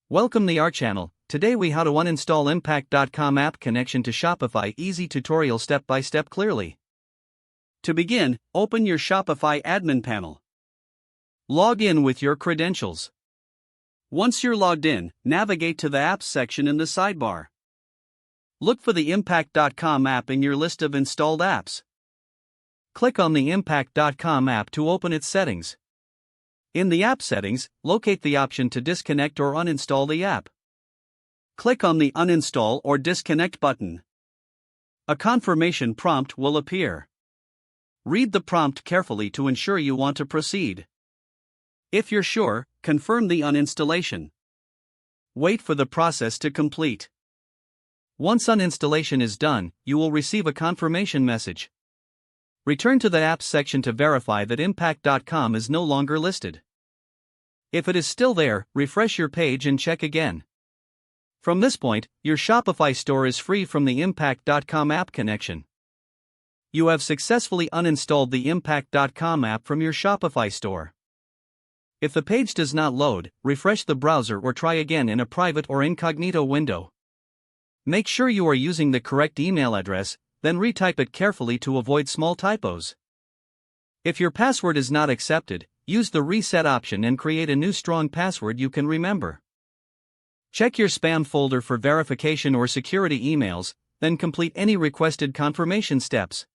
Welcome to our channel. Today we how to uninstall Impact.com app connection to Shopify. Easy tutorial step by step clearly. To begin, open your Shopify admin panel. Log in with your credentials. Once you're logged in, navigate to the apps section in the sidebar. Look for the Impact.com app in your list of installed apps. Click on the Impact.com app to open its settings. In the app settings, locate the option to disconnect or uninstall the app. Click on the Uninstall or Disconnect button. A confirmation prompt will appear. Read the prompt carefully to ensure you want to proceed. If you're sure, confirm the uninstallation. Wait for the process to complete. Once uninstallation is done, you will receive a confirmation message. Return to the Apps section to verify that Impact.com is no longer listed. If it is still there, refresh your page and check again. From this point, your Shopify store is free from the Impact.com app connection. You have successfully uninstalled the Impact.com app from your Shopify store. If the page does not load, refresh the browser or try again in a private or incognito window. Make sure you are using the correct email address, then retype it carefully to avoid small typos. If your password is not accepted, use the reset option and create a new strong password you can remember. Check your spam folder for verification or security emails, then complete any requested confirmation steps.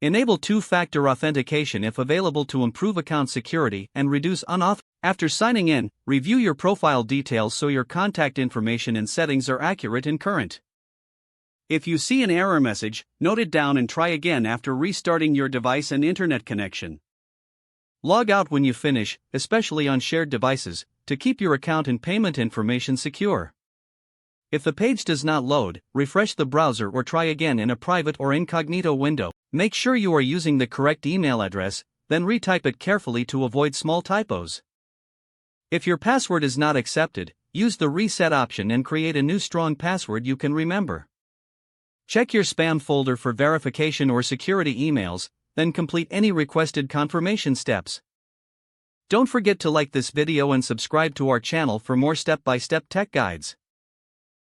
Enable two-factor authentication if available to improve account security and reduce unauthorized. After signing in, review your profile details so your contact information and settings are accurate and current. If you see an error message, note it down and try again after restarting your device and internet connection. Log out when you finish, especially on shared devices, to keep your account and payment information secure. If the page does not load, refresh the browser or try again in a private or incognito window. Make sure you are using the correct email address, then retype it carefully to avoid small typos. If your password is not accepted, use the reset option and create a new strong password you can remember. Check your spam folder for verification or security emails, then complete any requested confirmation steps. Don't forget to like this video and subscribe to our channel for more step-by-step tech guides.